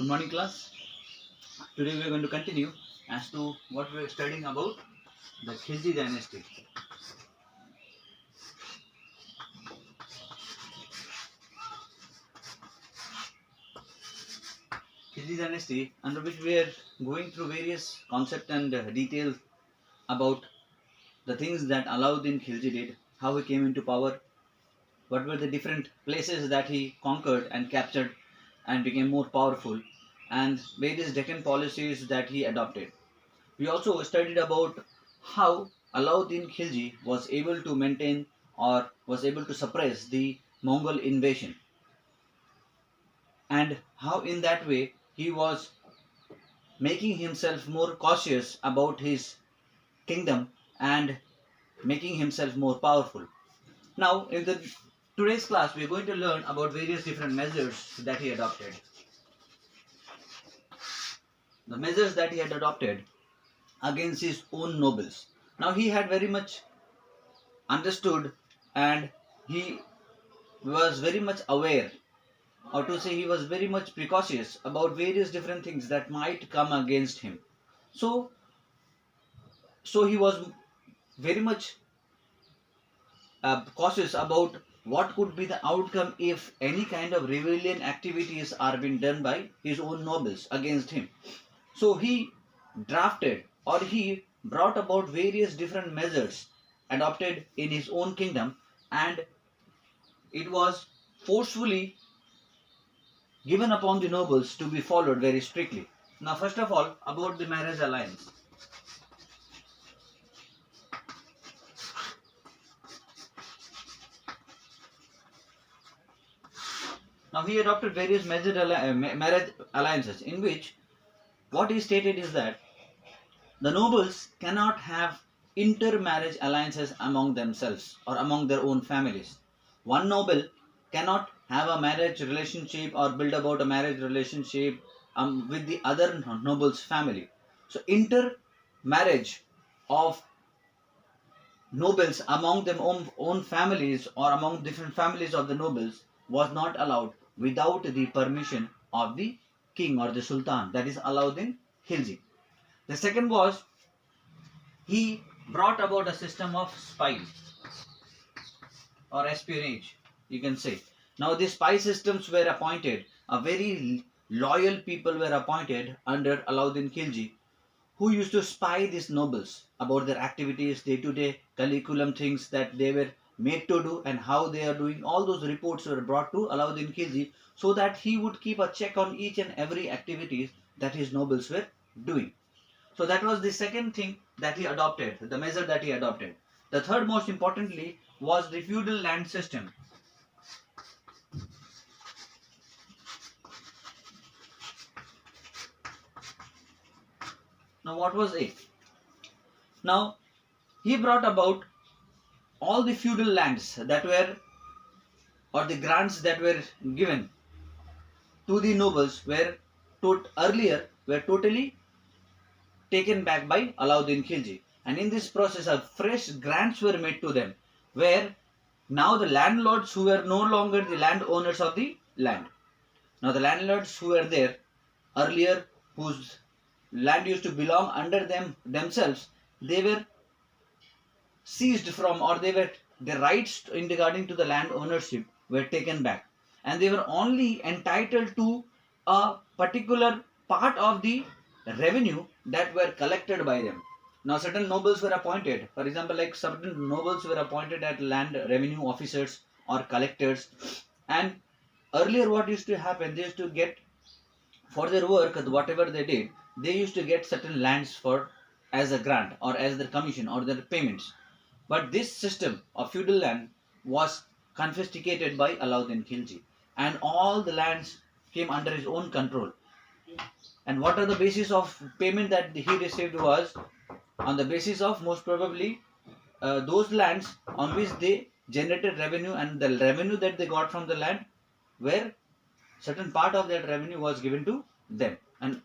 Good morning, class. Today we are going to continue as to what we are studying about the Khilji dynasty. Khilji dynasty, under which we are going through various concepts and details about the things that Allauddin Khilji did, how he came into power, what were the different places that he conquered and captured and became more powerful, and various Deccan policies that he adopted. We also studied about how Allauddin Khilji was able to maintain or was able to suppress the Mongol invasion, and how in that way he was making himself more cautious about his kingdom and making himself more powerful. Now, in the today's class, we are going to learn about various different measures that he adopted. The measures that he had adopted against his own nobles. Now, he had very much understood and he was very much aware, or to say he was very much precautious about various different things that might come against him. So he was very much cautious about what could be the outcome if any kind of rebellion activities are being done by his own nobles against him. So he drafted or he brought about various different measures adopted in his own kingdom, and it was forcefully given upon the nobles to be followed very strictly. Now, first of all, about the marriage alliance. Now, he adopted various marriage alliances in which what he stated is that the nobles cannot have intermarriage alliances among themselves or among their own families. One noble cannot have a marriage relationship or build about a marriage relationship with the other noble's family. So intermarriage of nobles among their own families or among different families of the nobles was not allowed without the permission of the king or the sultan, that is Allauddin Khilji. The second was he brought about a system of spies or espionage, you can say. Now, these spy systems were appointed, a very loyal people were appointed under Allauddin Khilji, who used to spy these nobles about their activities, day-to-day curriculum things that they were made to do and how they are doing. All those reports were brought to Allauddin Khilji so that he would keep a check on each and every activities that his nobles were doing. So that was the second thing that he adopted, the measure that he adopted. The third most importantly was the feudal land system. Now, what was it? Now, he brought about all the feudal lands that were, or the grants that were given to the nobles were earlier were totally taken back by Allauddin Khilji. And in this process, fresh grants were made to them, where now the landlords who were no longer the landowners of the land. Now, the landlords who were there earlier, whose land used to belong under themselves, they were seized from, or they were the rights in regarding to the land ownership were taken back, and they were only entitled to a particular part of the revenue that were collected by them. Now, certain nobles were appointed, for example, like certain nobles were appointed as land revenue officers or collectors, and earlier what used to happen, they used to get for their work, whatever they did, they used to get certain lands for as a grant or as their commission or their payments. But this system of feudal land was confiscated by Allauddin Khilji, and all the lands came under his own control. And what are the basis of payment that he received was on the basis of most probably those lands on which they generated revenue, and the revenue that they got from the land, where certain part of that revenue was given to them, and